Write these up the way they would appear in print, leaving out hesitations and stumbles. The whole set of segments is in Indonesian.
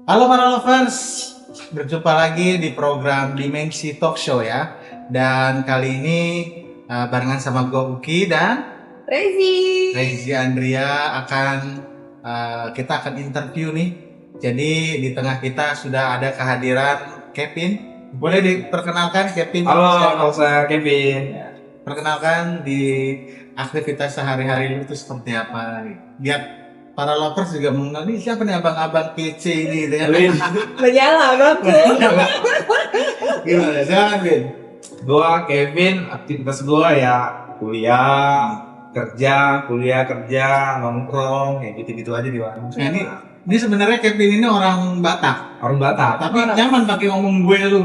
Halo para lovers, berjumpa lagi di program Dimensi Talk Show ya. Dan kali ini barengan sama gue Uki dan Rezi Andrea kita akan interview nih. Jadi di tengah kita sudah ada kehadiran Kevin. Boleh diperkenalkan Kevin? Halo, saya Kevin. Perkenalkan di aktivitas sehari-hari lu itu seperti apa? Biar para lovers juga mengenal nih siapa nih abang-abang PC ini gitu ya. Menyala aku. Gimana? Jangan Vin. Gua Kevin, aktivitas gua ya kuliah, kerja, nongkrong, kayak gitu-gitu aja di warung. Nah, ini sebenarnya Kevin ini orang Batak, Orang Batak. tapi nyaman pakai ngomong gue lu.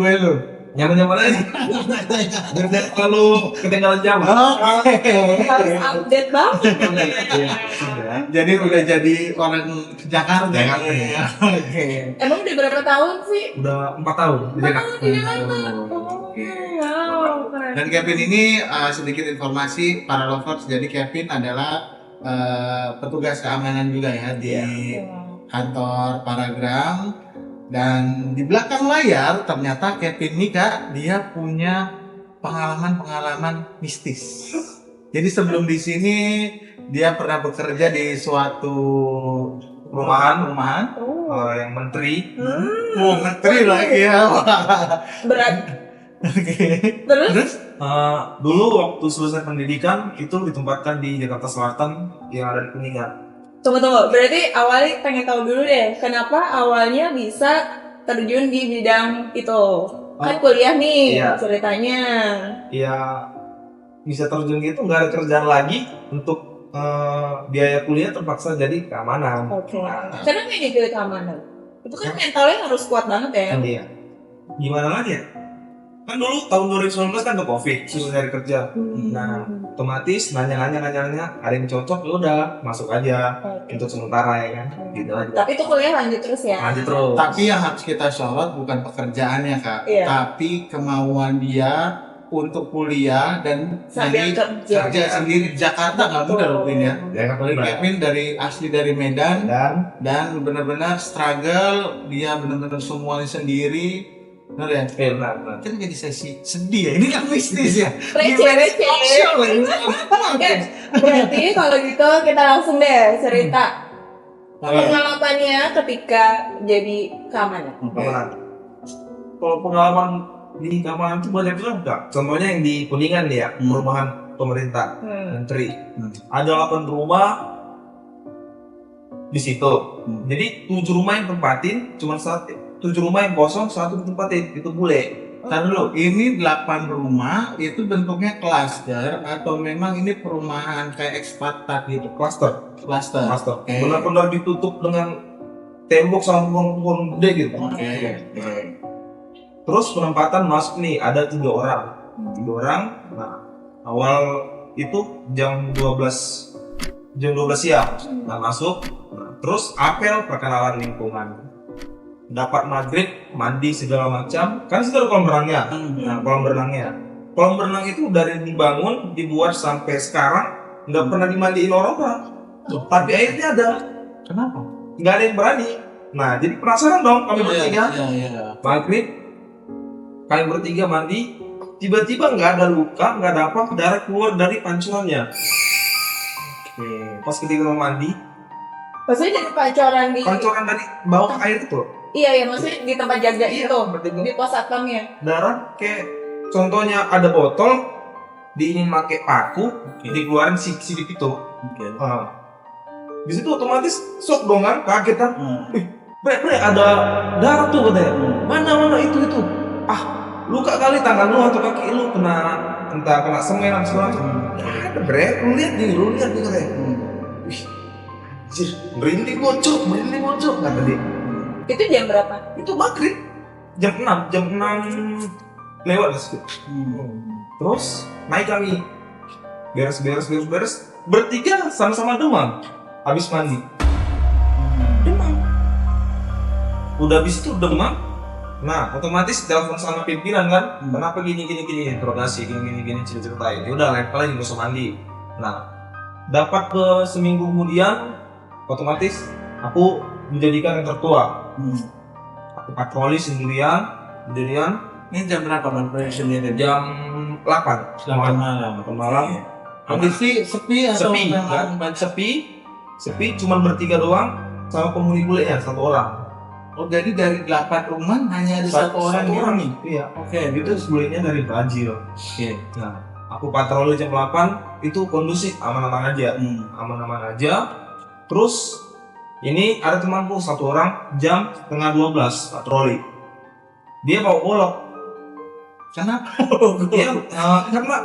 Nyaman-nyaman aja. Biar kalau ketinggalan zaman. Harus update banget. Jadi udah jadi orang Jakarta. Jakarta. Ya. Oke. Emang udah berapa tahun sih? Udah 4 tahun di Jakarta. Wow, keren. Dan Kevin ini sedikit informasi para lovers. Jadi Kevin adalah petugas keamanan juga ya di kantor Paragram. Dan di belakang layar ternyata Kevin ini Kak, dia punya pengalaman mistis. Jadi sebelum di sini dia pernah bekerja di suatu rumahan. Yang menteri. Menteri lagi ya. Berat. Oke. Terus? Dulu waktu selesai pendidikan itu ditempatkan di Jakarta Selatan yang ada di Kuningan. Tunggu. Berarti awalnya pengen tahu dulu deh, kenapa awalnya bisa terjun di bidang itu? Kan kuliah nih Iya. ceritanya. Ya bisa terjun gitu, nggak ada kerjaan lagi untuk biaya kuliah terpaksa jadi keamanan. Oke. Kenapa ini pilih keamanan? Itu kan mentalnya harus kuat banget ya. Kan dia gimana lagi ya, kan dulu tahun 2019 kan tuh covid, susah cari kerja. Nah otomatis nanya ada yang cocok, ya udah masuk aja untuk sementara ya kan, gitu aja. Tapi itu kuliah lanjut terus ya. Lanjut terus. Tapi yang harus kita sorot bukan pekerjaannya Kak, Iya. tapi kemauan dia untuk kuliah dan Sambil kerja. sendiri di Jakarta nggak mudah loh Vin ya. Ya kan Kevin asli dari Medan dan benar-benar struggle, dia benar-benar semuanya sendiri. Benar ya? benar. Kan jadi sesi sedih ya, ini kan mistis ya. Receh. Oke, berarti kalau gitu kita langsung deh cerita pengalamannya ketika jadi keamanan. Keamanan. Kalau pengalaman di keamanan itu banyak juga. Contohnya yang di Kuningan nih ya, perumahan pemerintah menteri. Ada 8 rumah di situ. Jadi 7 rumah yang tempatin, cuma 7 rumah yang kosong, 1 ditempatin, itu bule. Ntar dulu, ini 8 rumah itu bentuknya klaster atau memang ini perumahan kayak ekspatat gitu? Cluster. Klaster. Oke. Oke. Benar-benar ditutup dengan tembok sama pohon gede gitu. Oke. Terus penempatan masuk nih, ada 3 orang. 3 orang. Nah, awal itu jam 12 siang. Nah, masuk. Nah, terus apel perkenalan lingkungan. Dapat maghrib, mandi segala macam. Kan situ ada kolam renangnya. Nah, kolam renang itu dari dibangun, dibuat sampai sekarang nggak pernah dimandiin orang. Tapi airnya ada. Kenapa? Nggak ada yang berani. Nah, jadi penasaran dong kami bertiga. Iya. Maghrib, kami bertiga mandi. Tiba-tiba nggak ada luka, nggak ada apa, darah keluar dari pancurannya. Oke. Pas ketika mandi, Maksudnya dari pancuran dari bawah air itu. Iya, maksudnya di tempat jaga Iya, itu, bertiga. di pos satpamnya. Darah kayak contohnya ada botol diingin pakai paku, dikeluarin sip itu. Di situ otomatis shock dong kan, kaget kan. Bre, ada darah tuh katanya. Mana itu. Luka kali tangan lu atau kaki lu entah kena semen atau segala macam. Ada bre, lu lihat nih katanya. Wih, anjir, merinding bocok kata dia. Itu jam berapa? Itu maghrib jam 6 lewat di situ. Terus naik kami beres bertiga sama-sama demam habis mandi. Demam. Udah habis itu demam. Nah, otomatis telepon sama pimpinan kan. Kenapa gini interogasi gini ceritain. Ya udah level aja nggak usah mandi. Nah, dapat seminggu kemudian otomatis aku menjadikan yang tertua. Aku patroli sendirian. Ini jam berapa patroli sendiri? Jam 8 malam. malam. Kondisi sepi atau Sepi, memang kan? Sepi, cuman bertiga doang sama penghuni bule ya, 1 orang. Oh, jadi dari 8 rumah hanya ada satu orang Satu orang nih. nih. Iya. Oke, itu sebelumnya dari Brazil. Oke. Nah, aku patroli jam 8 itu kondusif, aman-aman aja. Aman-aman aja. Terus ini ada temanku 1 orang jam setengah 12 patroli. Dia bawa golok. Kenapa? Dia karena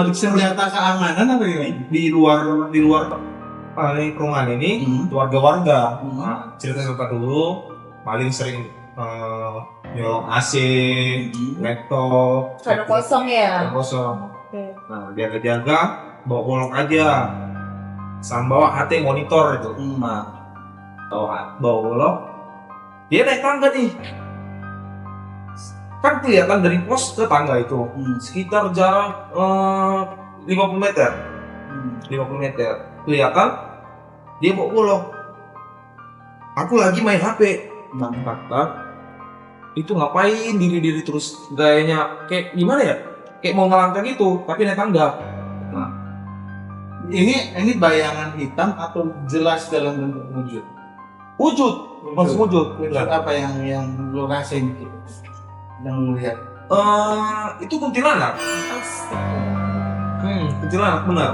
di Senjata keamanan apa ini? di luar perumahan ini warga-warga. Hmm. Nah, cerita dulu paling sering nyolong AC, laptop, Karena kosong ya. kosong. Oke. Nah, jaga-jaga bawa golok aja. Sama bawa HT monitor itu. Nah, bawa golok. Dia naik tangga nih. Kan kelihatan dari pos ke tangga itu sekitar jarak 50 meter. 50 meter. Kelihatan dia bawa golok. Aku lagi main HP. Itu ngapain diri terus gayanya kayak gimana ya? Kayak mau ngelangkah gitu, tapi naik tangga. Nah, Ini bayangan hitam atau jelas dalam bentuk wujud? wujud, langsung wujud. Wujud apa yang lo rasain gitu? Yang lo lihat? Itu kuntilanak. Kuntilanak benar.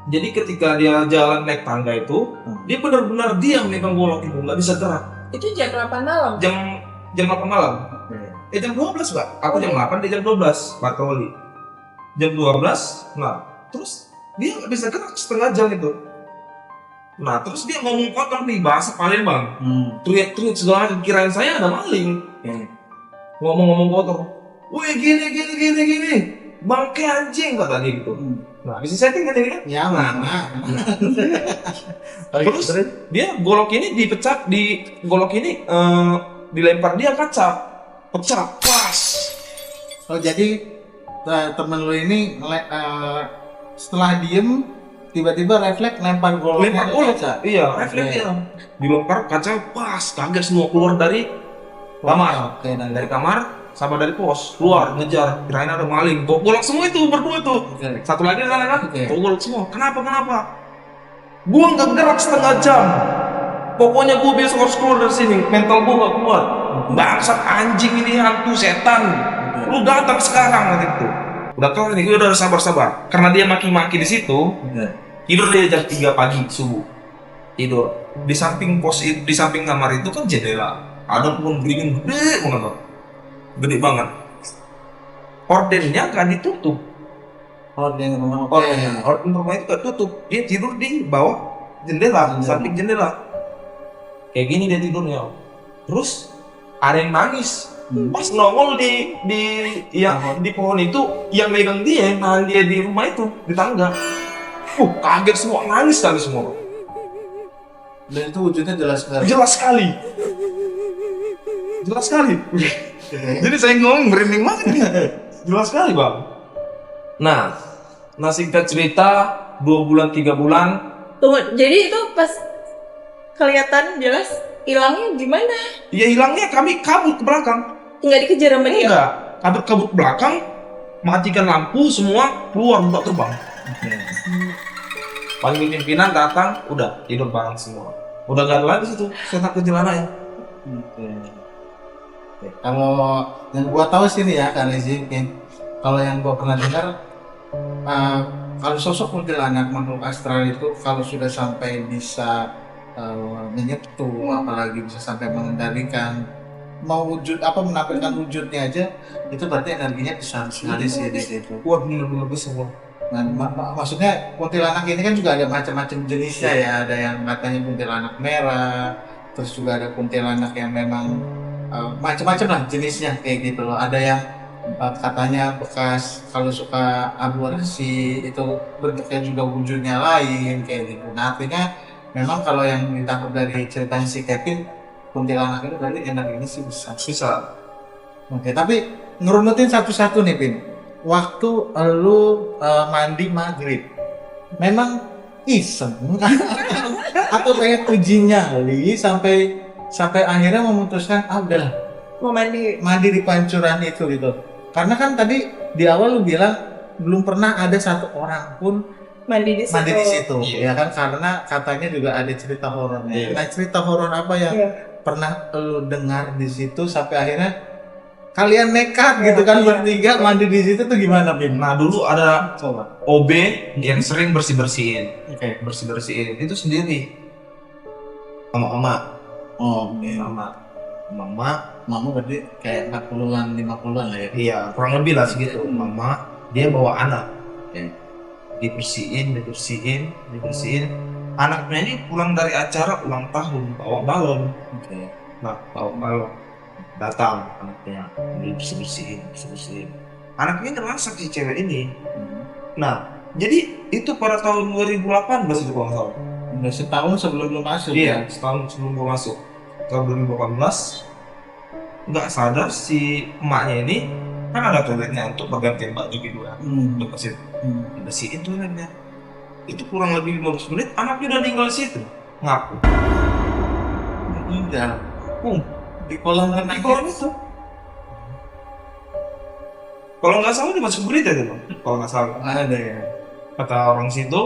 Jadi ketika dia jalan naik tangga itu, dia benar-benar diam megang golok itu, nggak bisa gerak. Itu jam 8 malam. Jam 8 malam. Jam 12 Mbak. Aku jam 8, dia jam 12 patroli. Jam 12, nah terus dia nggak bisa gerak setengah jam itu. Nah terus dia ngomong kotor nih, bahasa Palembang. Teriak-teriak segala macam, kirain saya ada maling. Ngomong-ngomong kotor. Wih gini. Bangke anjing kata dia gitu. Nah bisa setting kan ini kan? Ya mana? Terus dia golok ini dilempar dia kaca, pecah, pas. Oh, jadi temen lo ini setelah diem tiba-tiba refleks lempar goloknya. Iya, refleks dia. Dilempar kaca, pas, kaget semua keluar dari kamar. Oke, dan Dari kamar sama dari pos keluar ngejar, kirain ada maling. Bawa golok semua itu berdua tuh. Satu lagi kan? Oke. Bawa golok semua. Kenapa? Gua nggak gerak setengah jam. Pokoknya gua besok harus keluar dari sini. Mental gua nggak kuat. Bangsat anjing ini, hantu setan. Lu datang sekarang gitu. Udah kelar nih, gue udah sabar. Karena dia maki-maki di situ. Tidur dia jam 3 pagi subuh. Tidur. Di samping di samping kamar itu kan jendela. Ada pohon beringin gede banget. Gede banget. Hordennya kan ditutup. Horden rumah. Orden rumah itu gak tutup. Dia tidur di bawah jendela, samping jendela. Kayak gini dia tidurnya. Terus ada yang nangis. Pas nongol di pohon itu, yang megang dia, yang nahan dia di rumah itu, di tangga. Kaget semua, nangis semua. Dan itu wujudnya jelas sekali. Jelas sekali. Jadi saya ngomong merinding banget nih. Jelas sekali bang. Nah singkat cerita 2 bulan 3 bulan. Tunggu, jadi itu pas kelihatan jelas hilangnya gimana? Ya hilangnya kami kabur ke belakang. Nggak dikejar sama dia? Enggak, kabur ke belakang, matikan lampu semua, keluar buka terbang. Panggil pimpinan datang, udah tidur bareng semua. Udah gak ada lagi situ, setan kuntilanak ya. Kalau yang gua tahu sih nih ya, Kak Rezi, kalau yang gua pernah dengar, kalau sosok kuntilanak makhluk astral itu kalau sudah sampai bisa menyentuh, apalagi bisa sampai mengendalikan, mau wujud apa menampilkan wujudnya aja, itu berarti energinya besar sekali sih di situ. Wah bener-bener besar. Nah, maksudnya kuntilanak ini kan juga ada macam-macam jenisnya ya, ada yang katanya kuntilanak merah, terus juga ada kuntilanak yang memang macam-macam lah jenisnya kayak gitu loh. Ada yang katanya bekas kalau suka aborsi itu bentuknya juga wujudnya lain kayak gitu. Nah artinya memang kalau yang ditangkap dari ceritanya si Kevin, kuntilanak itu berarti energinya sih besar. Bisa. Oke, tapi ngerunutin satu-satu nih Pin. Waktu lu mandi maghrib, memang iseng atau pengen uji nyali sampai sampai akhirnya memutuskan udahlah Mau mandi. mandi di pancuran itu gitu. Karena kan tadi di awal lu bilang belum pernah ada satu orang pun Mandi di situ. mandi di situ, Iya. ya kan? Karena katanya juga ada cerita horornya. Iya. Nah, cerita horor apa yang Iya. pernah lu dengar di situ sampai akhirnya kalian nekat Iya, gitu kan iya. bertiga mandi di situ tuh gimana, Bin? Nah dulu ada Coba. OB yang sering bersih-bersihin. Oke. Bersih-bersihin itu sendiri. Sama mama. Oh, oke. Mama. Mama berarti kayak 40-an, 50-an lah ya. Iya, kurang lebih lah segitu. Mama, dia bawa anak. Oke. Dibersihin. Anaknya ini pulang dari acara ulang tahun, bawa balon. Oke. Nah, bawa balon. Datang anaknya, dibersihin. Anaknya ngerasa si cewek ini. Nah, jadi itu pada tahun 2018 itu kalau nggak salah. Udah setahun sebelum lu masuk Iya, setahun sebelum gua masuk. Tahun 2018, nggak sadar si emaknya ini kan ada toiletnya untuk pergantian baju gitu kan. Untuk bersihin toiletnya. Itu kurang lebih 15 menit, anaknya udah tinggal di situ. Ngaku. Meninggal. Di kolam renang Di kolam itu. Kalau nggak salah dia masuk berita itu, Bang. Kalau nggak salah. ada ya. Kata orang situ,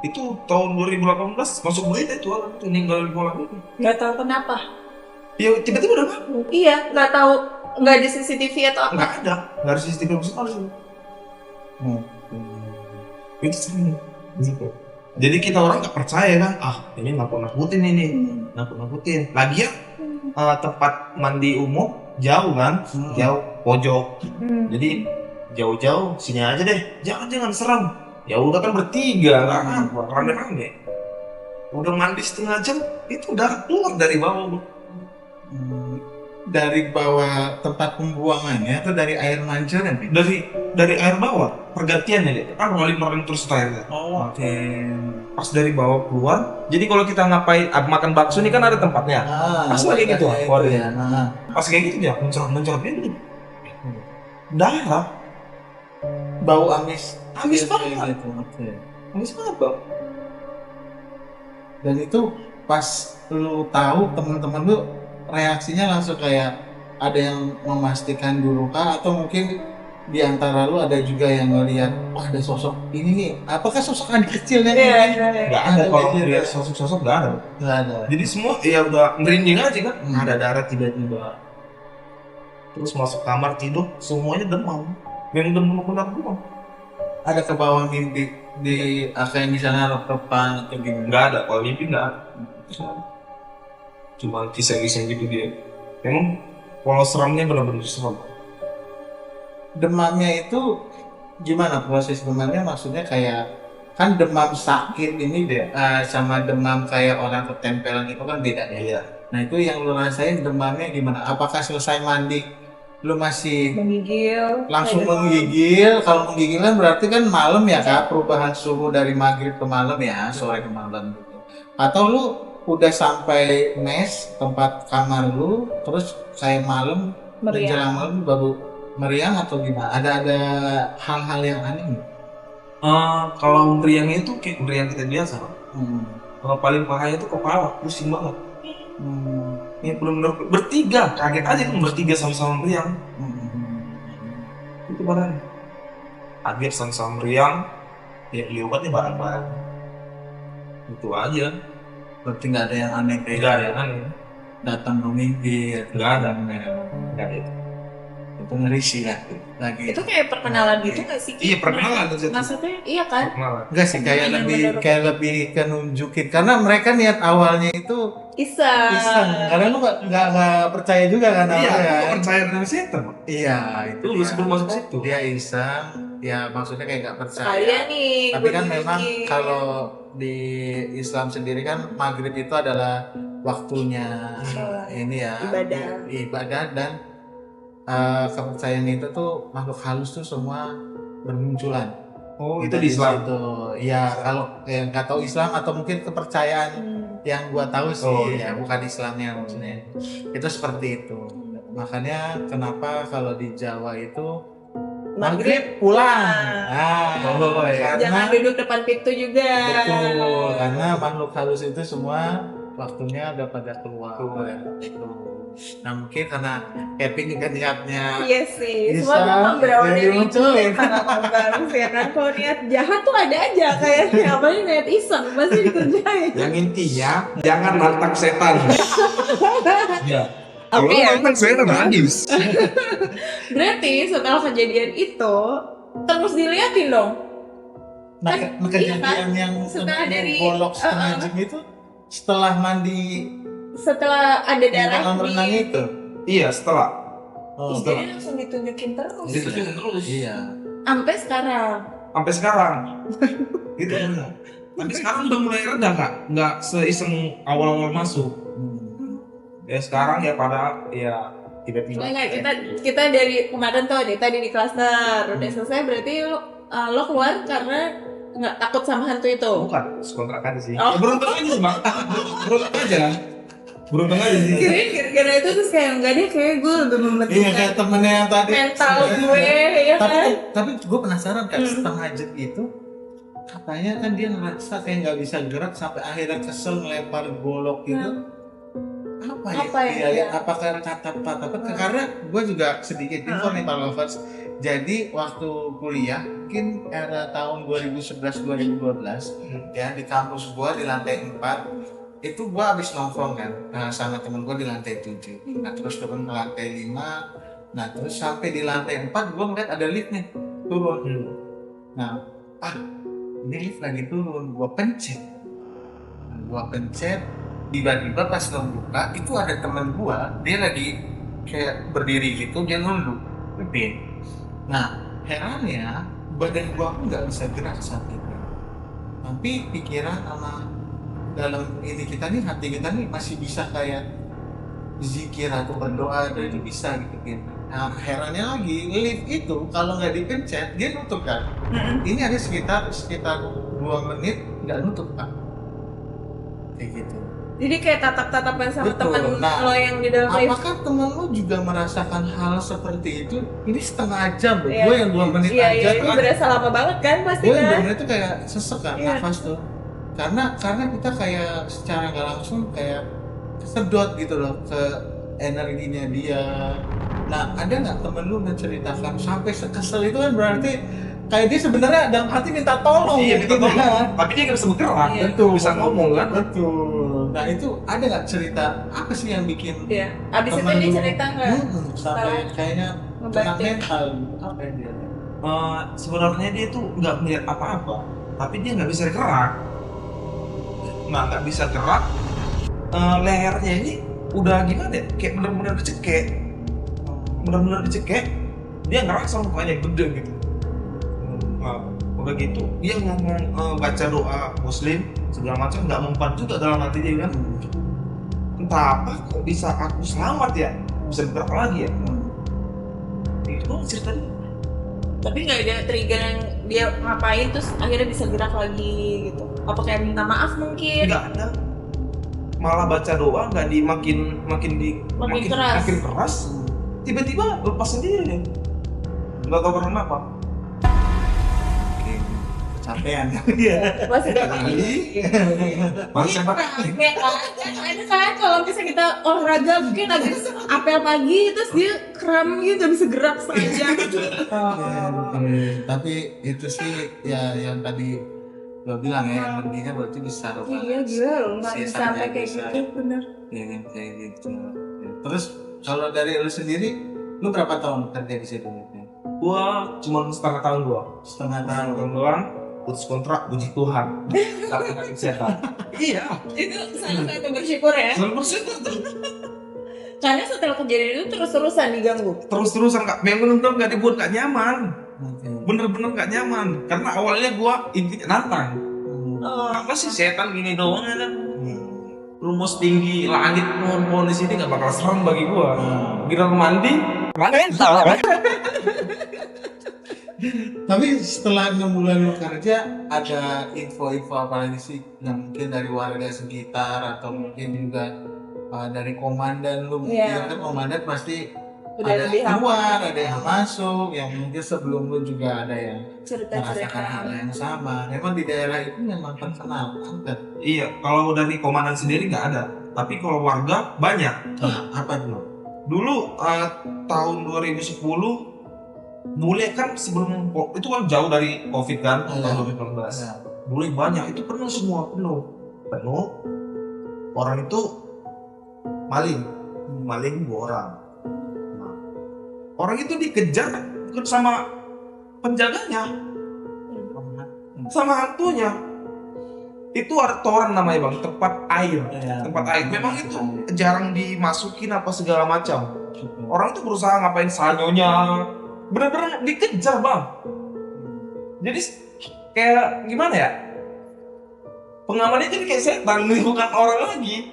itu tahun 2018 masuk berita itu orang itu meninggal di kolam itu. Nggak tahu kenapa. Ya tiba-tiba udah ngaku. Iya, nggak tahu, nggak di CCTV atau apa. Nggak ada dari CCTV sekali sih. Itu sering gitu. Jadi kita orang nggak percaya kan, ini nakut-nakutin ini, nakut-nakutin. Lagian tempat mandi umum jauh kan, jauh pojok. Jadi jauh-jauh sini aja deh, jangan serem. Ya udah kan bertiga, nggak apa, rame-rame. Udah mandi setengah jam, itu udah keluar dari bawah. Dari bawah tempat pembuangannya atau dari air mancur ya? Bin? Dari air bawah, pergantiannya deh. Kan ngalir terus airnya. Oh, oke. Pas dari bawah keluar, jadi kalau kita ngapain makan bakso ini kan ada tempatnya. Pas lagi gitu, itu ya. Pas kayak gitu dia mencerah ini darah, Bau amis. Amis Iya, banget. kayak gitu. Oke. habis apa? Dan itu pas lu tahu teman-teman lu reaksinya langsung kayak ada yang memastikan dulu kah atau mungkin di antara lu ada juga yang ngelihat ada sosok ini nih, apakah sosok adik kecilnya Iya, ini? iya, iya. Nggak ada kalau gitu. lihat sosok-sosok nggak ada. Nggak ada. Jadi semua ya udah merinding aja kan. Hmm. Ada darah tiba-tiba. Terus masuk kamar tidur, semuanya demam. Yang demam demam. Ada ke bawah mimpi di kayak misalnya rep-repan atau gimana? Nggak ada, kalau mimpi nggak ada. Cuma kisah-kisah gitu dia. Emang kalau seramnya benar-benar serem. Demamnya itu gimana proses demamnya? Maksudnya kayak kan demam sakit ini sama demam kayak orang ketempelan itu kan beda ya. Iya. Nah itu yang lu rasain demamnya gimana? Apakah selesai mandi lu masih Menggigil. langsung Kayak gitu. menggigil? Kalau menggigil kan berarti kan malam ya kak, perubahan suhu dari maghrib ke malam ya, sore ke malam gitu. Atau lu udah sampai mes tempat kamar lu, terus kayak malam Meriang. menjelang malam baru meriang atau gimana? Ada hal-hal yang aneh nggak? Kalau meriang itu kayak meriang kita biasa. Hmm. Kalau paling bahaya itu kepala, pusing banget. Hmm. Ini benar-benar bertiga, kaget aja kan bertiga sama-sama meriang. Itu badan. Kaget sama-sama meriang, ya beli obatnya bareng-bareng. Itu aja. Berarti nggak ada yang aneh kayak Tidak ada yang aneh. datang memimpi. Nggak ada. Nggak ada itu. Itu ngeri sih kan. Lagi. Itu kayak perkenalan gitu nggak sih? Iya, perkenalan itu. Maksudnya iya kan? Perkenalan. Enggak sih, kayak lebih ke nunjukin karena mereka niat awalnya itu Iseng. karena lu nggak percaya juga kan Iya, awalnya. aku percaya dengan setan. Iya itu Dulu dia. sebelum masuk situ. Dia iseng, ya maksudnya kayak nggak percaya. Sekalian nih. Tapi gua kan memang dibikin. kalau di Islam sendiri kan maghrib itu adalah waktunya Sholat. ini ya Ibadah. dan kepercayaan itu tuh makhluk halus tuh semua bermunculan. Oh, itu Gitu di Islam. situ. Ya kalau yang nggak tahu Islam atau mungkin kepercayaan yang gua tahu sih Oh, ya bukan Islamnya maksudnya itu seperti itu. Makanya kenapa kalau di Jawa itu maghrib pulang. Oh, iya. Jangan Karena duduk depan pintu juga. betul karena makhluk halus itu semua waktunya udah pada keluar. Gitu. Nah mungkin karena Kevin juga niatnya Iya sih, bisa, semua gampang berawal jadi dari muncul. harapan baru ya kan. Kalau niat jahat tuh ada aja kayaknya, apalagi niat iseng pasti dikerjain. Yang intinya jangan nantang setan. Ya. Kalau Oke, ya. nantang setan habis. Berarti setelah kejadian itu terus diliatin dong. Nah, Kan, kejadian iya kan? yang Setelah dari- bolok setengah jam itu setelah mandi Setelah ada di darah kolam renang di itu. Iya, setelah. Oh, jadi langsung ditunjukin terus. Terus. iya. Sampai sekarang. Sampai sekarang. Gitu benar. Sampai sekarang udah mulai reda Kak. Nggak seiseng awal-awal masuk. Ya sekarang ya pada ya tiba-tiba. Enggak, kita dari kemarin tuh tadi di klaster udah selesai, berarti lo keluar karena nggak takut sama hantu itu. Bukan, sekontrakan sih. Oh. Ya, beruntung aja sih, Bang. Beruntung aja. Beruntung aja sih. Kirain gara-gara itu terus kayak enggak deh, kayak gue lebih Iya mementingkan kayak temennya yang tadi. mental gue ya kan. Tapi gue penasaran kan setengah jam itu katanya kan dia ngerasa kayak nggak bisa gerak sampai akhirnya kesel melempar golok gitu. Apa ya? ya? Apakah tatap-tatap? Karena gue juga sedikit info nih para lovers. Jadi waktu kuliah mungkin era tahun 2011-2012 ya di kampus gue di lantai 4 itu gue habis nongkrong kan sama temen gue di lantai 7. Nah terus turun ke lantai 5. Nah terus sampai di lantai 4 gue ngeliat ada lift nih turun. Nah ini lift lagi turun, gue pencet. Tiba-tiba pas ngebuka itu ada temen gue, dia lagi kayak berdiri gitu, dia nunduk gede. Nah herannya badan gue pun nggak bisa gerak saat itu, tapi pikiran sama dalam ini kita nih, hati kita nih masih bisa kayak zikir atau berdoa dan itu bisa gitu. Nah herannya lagi lift itu kalau nggak dipencet dia nutup kan. Ini ada sekitar 2 menit nggak nutup kan, kayak gitu. Jadi kayak tatap-tatapan sama Betul. teman Nah, lo yang di dalam lift. apakah temen lu juga merasakan hal seperti itu? Ini setengah jam loh, Iya. gue yang 2 menit Iya, aja itu tuh berasa lama banget kan pasti gue yang 2 kan. menit tuh kayak sesek kan, Iya. nafas tuh. Karena kita kayak secara nggak langsung kayak kesedot gitu loh ke energinya dia. Nah ada nggak temen lu menceritakan sampai sekesel itu kan berarti kayak dia sebenarnya dalam hati minta tolong. Iya, minta gitu tolong. kan. Tapi dia nggak bisa bergerak. Iya. Betul. Bisa ngomong kan. Betul. Nah itu ada nggak cerita apa sih yang bikin Iya. Abis itu temen dia lu, cerita nggak? sampai kayaknya kena Ngebanting. mental apa yang dia? Sebenarnya dia tuh nggak melihat apa-apa, tapi dia nggak bisa gerak. Nah, nggak bisa gerak, lehernya ini udah gimana ya? Kayak benar-benar dicekek. Dia ngerasa mukanya gede gitu. Nah, udah gitu, dia ngomong baca doa Muslim segala macam, nggak mempan juga dalam hati dia kan. Entah apa kok bisa aku selamat ya, bisa bergerak lagi ya. Itu ceritanya. Tapi nggak ada trigger yang dia ngapain terus akhirnya bisa gerak lagi gitu. Apa kayak minta maaf mungkin? Nggak ada, malah baca doa nggak di makin keras, tiba-tiba lepas sendiri deh, nggak tahu karena apa. Kecapean. Iya. Masih ada Masih apa? Kayak ada kan kalau misalnya kita olahraga mungkin lagi apel pagi terus dia kram gitu nggak bisa gerak sengaja. Tapi itu sih ya yang tadi lo bilang ya, yang pentingnya berarti bisa lo Iya gila loh, nggak Sisanya bisa sampai kayak bisa. gitu bener. ya kan kayak gitu. Terus kalau dari lu sendiri, lu berapa tahun kerja di situ? Gua cuma setengah tahun Setengah tahun. doang, putus kontrak, puji Tuhan. Tapi nggak kesehatan. Iya, Itu salah satu bersyukur ya. selalu bersyukur tuh. Karena setelah kejadian itu terus-terusan diganggu. Terus-terusan Kak, memang bener nggak dibuat nggak nyaman. Oke. Bener-bener nggak nyaman. Karena awalnya gua intinya nantang. Oh. Apa sih setan gini doang ya kan? Rumus tinggi langit pohon-pohon di sini nggak bakal serem bagi gua. Giliran mandi, Tapi setelah 6 bulan lu kerja, ada info-info apa lagi sih yang mungkin dari warga sekitar atau mungkin juga dari komandan lu? Mungkin Iya. kan komandan pasti Udah ada lebih yang keluar, ada yang masuk, yang mungkin sebelum lu juga ada yang cerita-cerita. merasakan hal yang sama. Memang di daerah itu memang terkenal angker. iya. Kalau dari komandan sendiri nggak ada. tapi kalau warga banyak. Apa dulu? Dulu tahun 2010 bule kan sebelum itu kan jauh dari COVID kan, tahun 2019. Ya. Bule banyak, itu penuh semua, penuh. Orang itu maling 2 orang. Nah, orang itu dikejar sama penjaganya, sama hantunya. Itu ada toran namanya bang, tempat air. Tempat air. Memang itu jarang dimasukin apa segala macam. Orang itu berusaha ngapain sanyonya, bener-bener dikejar bang. Jadi kayak gimana ya? Pengamannya jadi kayak setan, bukan orang lagi.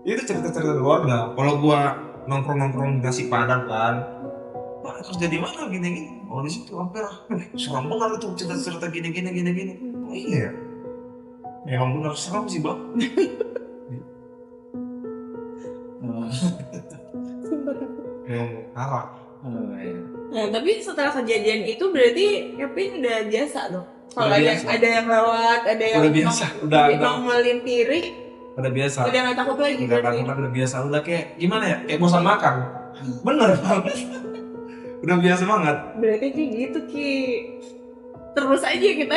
Itu cerita-cerita keluarga. Kalau gua nongkrong di nasi padang kan, Pak kerja di mana gini-gini? Oh di situ hampir, seram banget itu cerita-cerita gini. Oh iya, memang benar seram sih bang. Memang kalah. Nah, tapi setelah kejadian itu berarti Kevin udah biasa dong. Kalau Udah ada biasa. ada yang lewat, ada yang Udah biasa, udah melintiri, udah biasa. udah nggak takut lagi. Udah berarti. takut, udah biasa, udah kayak gimana ya? Kayak bosan makan. Bener bang. Udah biasa banget. Berarti kayak gitu Ki. Terus aja kita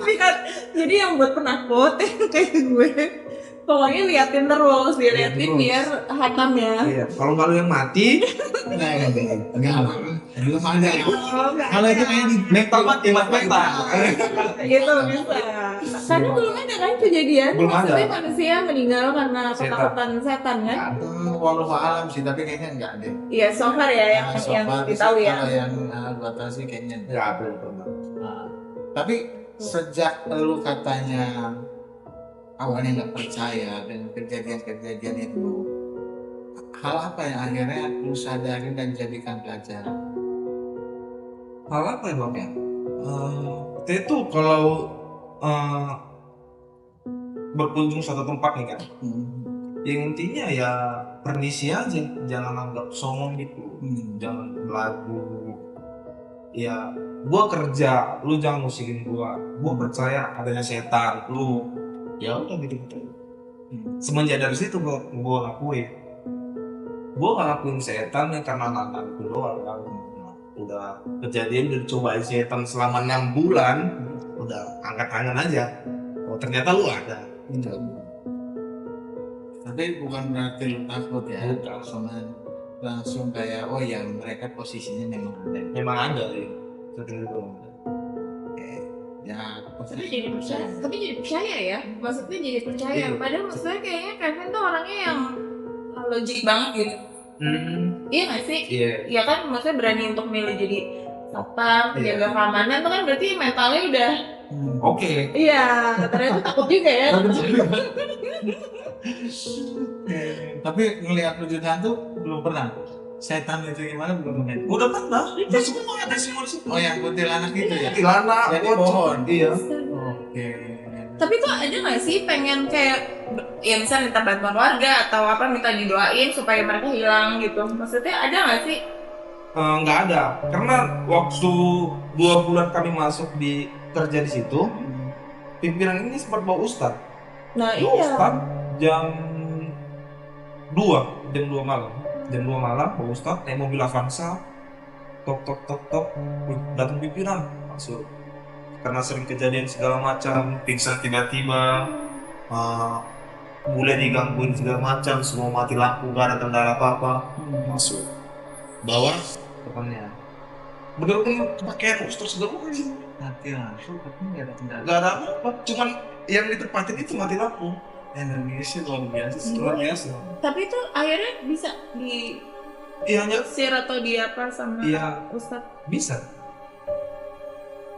lihat. Jadi yang buat penakut kayak gue, pokoknya liatin terus, diliatin terus. biar hatamnya. Iya. Kalau nggak lu yang mati, Enggak. Belum ada. Kalau itu kayak di tamat mata. Gitu bisa. Karena belum ada kan kejadian. Belum ada. Maksudnya manusia meninggal karena Setan. ketakutan setan kan? walau alam sih, tapi kayaknya enggak deh. Iya, so far ya yang So yang far ditahu sih, ya. Kalau yang gua tahu sih kayaknya enggak. Ya belum pernah. Nah, tapi sejak lu katanya awalnya nggak percaya dengan kejadian-kejadian itu, hal apa yang akhirnya lu sadarin dan jadikan pelajaran? Hal apa ya bang ya? Itu kalau berkunjung suatu tempat nih kan, yang intinya ya permisi aja, jangan anggap songong gitu, jangan belagu. Ya, gua kerja, lu jangan musikin gua percaya adanya setan, lu ya udah gitu. Semenjak dari situ gua ngakuin, gua gak ngakuin setan ya karena anak gua doang kan. Udah kejadian, udah cobain setan selama 6 bulan, udah angkat tangan aja. Oh ternyata lu ada. Tapi bukan berarti lu takut ya, Bukan. langsung kayak oh ya mereka posisinya memang ada. Memang ada ya. Seperti itu. Ya, Tapi jadi percaya ya. Maksudnya jadi percaya. Iya. Padahal maksudnya kayaknya Kevin tuh orangnya yang logik banget gitu. Iya nggak sih? Iya. Ya kan, maksudnya berani untuk milih jadi satpam, Iya. jaga keamanan tuh kan berarti mentalnya udah. Oke. Iya, ternyata takut juga ya. tapi ngelihat wujud hantu belum pernah. Setan itu gimana belum pernah. Udah pernah. Udah semua ada semua di situ. Oh yang kuntilanak itu ya. Kuntilanak, Jadi pocong. pohon. Iya. Oke. Tapi tuh ada nggak sih pengen kayak ya misalnya minta bantuan warga atau apa, minta didoain supaya mereka hilang gitu? Maksudnya ada nggak sih? Nggak ada. Karena waktu 2 bulan kami masuk di kerja di situ, pimpinan ini sempat bawa ustad. Nah Bawa iya. ustad jam 2 malam. Jam 2 malam bawa ustad naik mobil Avanza, tok. Wih, datang pimpinan masuk. Karena sering kejadian segala macam, pingsan tiba-tiba, mulai digangguin segala macam, semua mati lampu, gak ada tanda apa-apa, masuk. Bawa depannya. Bener-bener pakaian ustad segala macam. Mati langsung, tapi nggak ada kendala. Gak ada apa-apa, cuman yang ditempatin itu mati lampu. Indonesia luar biasa. Luar biasa. Tapi itu akhirnya bisa di Iya, hanya share atau di apa sama Iya. Ustadz?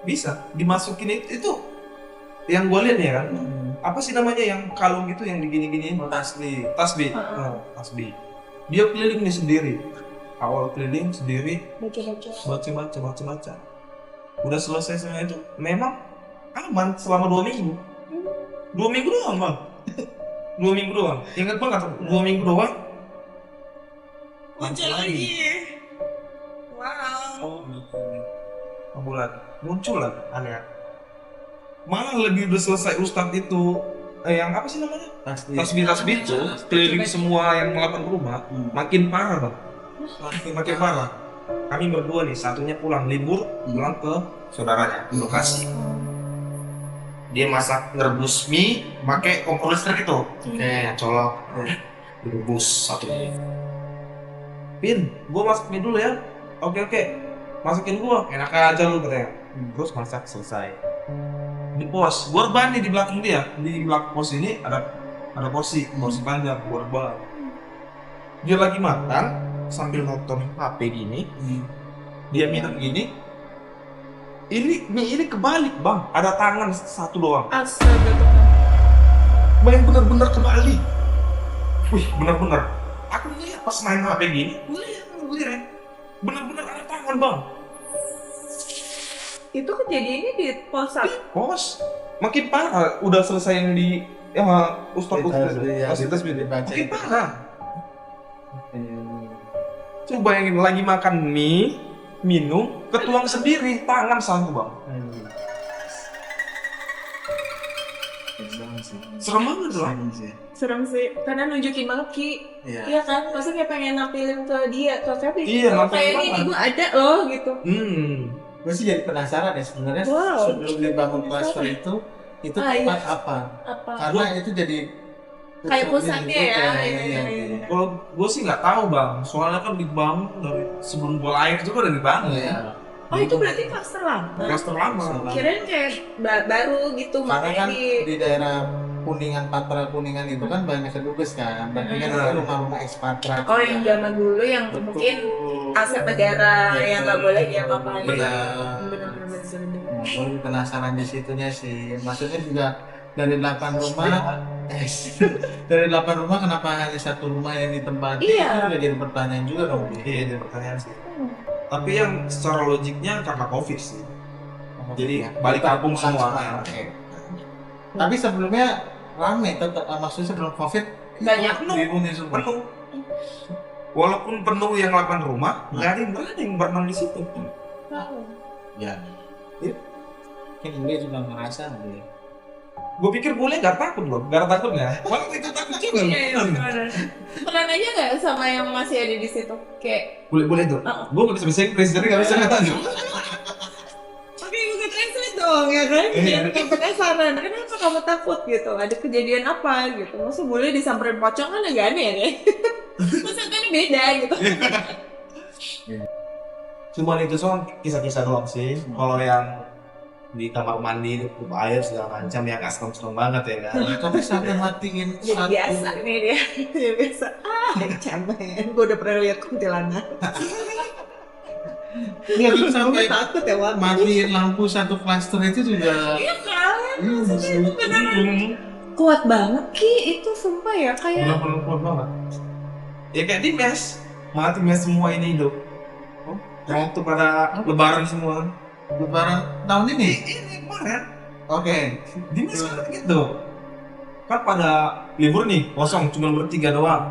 bisa dimasukin itu yang gue lihat ya kan, apa sih namanya yang kalung itu yang digini-giniin, tasbih. Tasbih dia keliling nih sendiri, awal keliling sendiri, baca. Udah selesai semua itu, memang aman selama 2 minggu. 2 minggu doang bang. 2 minggu doang, ingat banget 2 minggu doang. Muncul lagi. Wow. Bulan muncul lah aneh. Malah lebih udah selesai ustadz itu, yang apa sih namanya? Pasti. Tasbih itu keliling semua yang 8 rumah, makin parah bang. Makin parah. Kami berdua nih, satunya pulang libur, pulang ke saudaranya di lokasi. Dia masak ngerebus mie, pakai kompor listrik itu. Colok, direbus satunya. Pin, gua masak mie dulu ya. Oke, masakin gua. Enak aja lu katanya. Terus masak selesai. Di pos, gua rebahan nih di belakang dia. Di belakang pos ini ada porsi panjang, gua rebahan. Dia lagi makan sambil nonton HP gini. Dia minum gini. Ini mie ini kebalik bang, ada tangan satu doang. Astaga. Main bener-bener kebalik. Wih, bener-bener. Aku lihat pas main HP gini, lihat. Bener-bener ada tangan bang. Itu kejadiannya di posan. Bos, makin parah. Udah selesai yang di Ustaz makin parah. Coba bayangin lagi makan mie, minum, ketuang sendiri, tangan satu bang. Serem banget loh. Serem sih, karena nunjukin banget Ki. Iya kan, maksudnya pengen nampilin ke dia, ke Kevin. Iya, nampilin kayak ini banget. gue ada loh gitu. Gue sih jadi penasaran ya sebenarnya Wow. sebelum dibangun klaster itu tempat iya. apa? Apa? Karena itu jadi Kayak pusatnya ya. Iya. Kalau gue sih nggak tahu bang, soalnya kan dibangun dari sebelum bola air juga udah dibangun. Iya. Oh itu berarti klaster lama. Klaster lama. Kirain kayak baru gitu, Karena makanya kan di di daerah Kuningan, Patra Kuningan itu kan banyak kedubes kan, berarti kan itu rumah-rumah ekspatrat. Oh yang zaman dulu yang Betul. mungkin aset negara yang nggak boleh diapa-apain. Benar. Bener-bener. Gue lebih penasaran di situnya sih. Maksudnya juga dari 8 rumah, dari 8 rumah kenapa hanya satu rumah yang ditempati? Iya. Itu juga jadi pertanyaan juga dong. Iya, jadi pertanyaan sih. Tapi yang secara logiknya karena COVID sih. Jadi balik kampung semua. Oke. Tapi sebelumnya ramai, maksudnya sebelum COVID Banyak. dihuni semua. Penuh. Walaupun penuh yang 8 rumah, nggak ada yang berenang di situ. Ya. Mungkin dia juga merasa gitu. Gue pikir boleh nggak takut loh, nggak takut nggak? Malah itu takut juga. Iya, bener. Pernah aja nggak sama yang masih ada di situ? Kayak Boleh tuh. Gue nggak bisa bahasa Inggris, jadi nggak bisa ngerti. pakai Google Translate dong ya kan? Iya. Jadi penasaran, kenapa kamu takut gitu? Ada kejadian apa gitu? Masa boleh disamperin pocong kan agak aneh ya? Masa kan beda gitu. Cuma itu soal kisah-kisah doang sih. Kalau yang di kamar mandi, tutup air segala macam yang nggak serem-serem banget ya kan. Tapi sampai matiin Jadi biasa nih dia. Jadi biasa. Cemen. Gue udah pernah lihat kuntilanak. Iya, itu sampai Takut ya Wan. matiin lampu satu klaster itu juga. Iya kan? Iya, Maksudnya itu beneran kuat banget Ki, itu sumpah ya kayak Bener-bener kuat banget. Ya kayak di mes, mati mes semua ini hidup. Yang waktu pada lebaran semua. Lebaran tahun ini. Ini kemarin. Oke. Di mes kan gitu. Kan pada libur nih, kosong, cuma bertiga doang.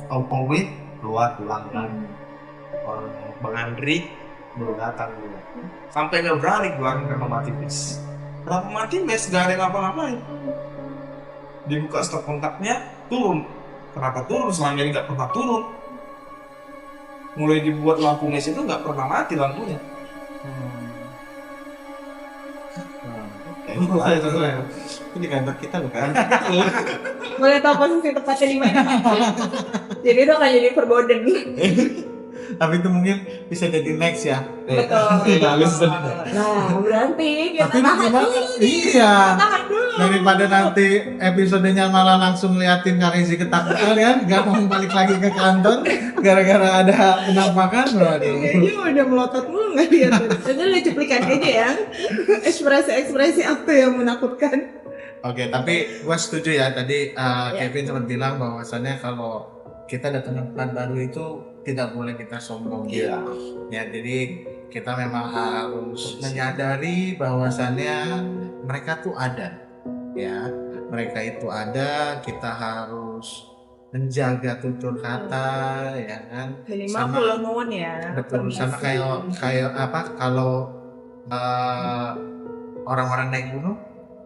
Om Wit keluar pulang kan. Orang Bang Andri baru datang juga. Sampai nggak berani keluar karena mati mes. Kenapa mati mes? Gak ada yang ngapa-ngapain. Dibuka stop kontaknya, turun. Kenapa turun? Selama ini nggak pernah turun. Mulai dibuat lampu mes itu nggak pernah mati lampunya. Itu di kantor kita loh kan. boleh tahu posisi tepatnya di mana? Jadi itu akan jadi perboden. Tapi itu mungkin bisa jadi next ya. Betul. Nah, Nah, berarti kita Tapi tahan gimana? dulu. Iya. Tahan dulu. Daripada nanti episodenya malah langsung liatin Karizi ketakutan kan, gak mau balik lagi ke kantor gara-gara ada penampakan. Waduh. Kayaknya udah melotot mulu nggak dia tuh. Jadi udah cuplikan aja ya. Ekspresi-ekspresi apa yang menakutkan. Oke, tapi gue setuju ya tadi Kevin sempat bilang bahwasannya kalau kita datang ke tempat baru itu tidak boleh kita sombong. Iya. Ya, jadi kita memang harus menyadari bahwasannya mereka tuh ada. Ya, mereka itu ada, kita harus menjaga tutur kata, ya kan? Minimal Sama- pulau nuwun ya. Betul, sama Permisi. kayak apa kalau orang-orang naik gunung,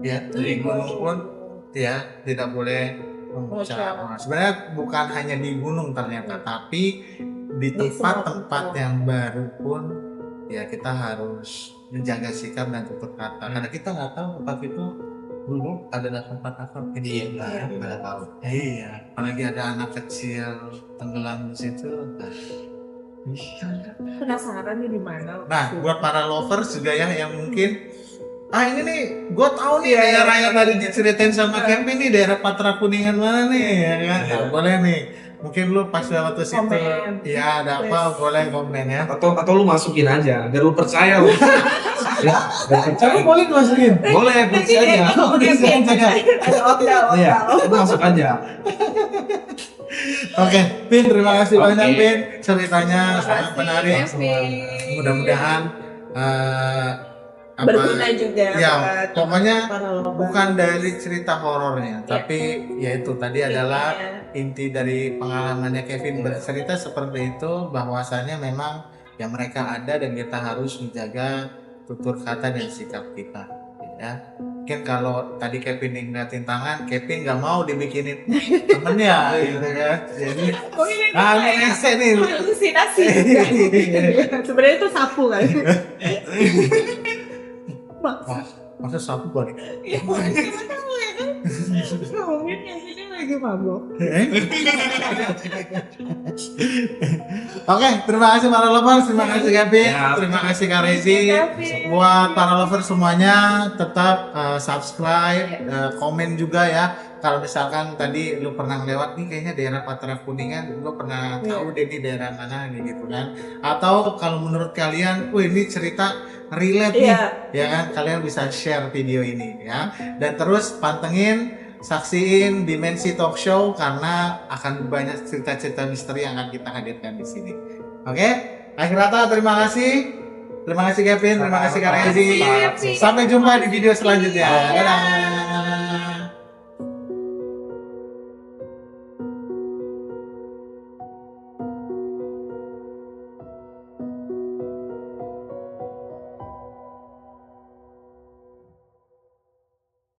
ya dari gunung pun ya tidak boleh memuncak. Nah, sebenarnya bukan hanya di gunung ternyata, tapi di tempat-tempat yang baru pun ya kita harus menjaga sikap dan tutur kata. Karena kita nggak tahu tempat itu dulu adalah tempat apa. Iya, nggak tahu. Iya, apalagi ada anak kecil tenggelam di situ. Penasaran nih di mana. Nah, buat para lovers juga ya yang mungkin ini nih, gue tahu nih daerah yang tadi diceritain sama Kevin nih, daerah Patra Kuningan mana nih, ya kan? Nah, boleh nih, mungkin lu pas lewat ke situ, ya ada apa, boleh komen ya. Atau lu masukin aja, biar lu percaya lu. Ya, biar percaya. Boleh masukin. Boleh, percaya aja. Ada hotel. Iya, lu masuk aja. Oke, Pin, terima kasih banyak Pin, ceritanya sangat menarik. Mudah-mudahan berguna juga ya, buat pokoknya para lovers. bukan dari cerita horornya, tapi yaitu tadi adalah inti dari pengalamannya Kevin bercerita seperti itu, bahwasannya memang ya mereka ada dan kita harus menjaga tutur kata dan sikap kita, ya. Mungkin kalau tadi Kevin ngeliatin tangan, Kevin nggak mau dibikinin temennya, gitu kan. Jadi, ini rese nih. Halusinasi. Sebenarnya itu sapu kan. Masa sapu balik? Ya, gimana tahu ya kan? Ngomongin yang ini lagi mabok. Oke, terima kasih para lovers, terima kasih Kevin, Ya. terima kasih Kak Rezi. Buat para lovers semuanya tetap subscribe, komen juga ya. Kalau misalkan tadi lu pernah lewat nih kayaknya daerah Patra Kuningan, lu pernah tahu deh di daerah mana gitu kan. Atau kalau menurut kalian, ini cerita relate nih, ya kan, kalian bisa share video ini ya. Dan terus pantengin, saksiin Dimensi Talk Show karena akan banyak cerita-cerita misteri yang akan kita hadirkan di sini. Oke, akhir kata terima kasih. Terima kasih Kevin, terima kasih Kak Rezi. Sampai jumpa di video selanjutnya. Dadah.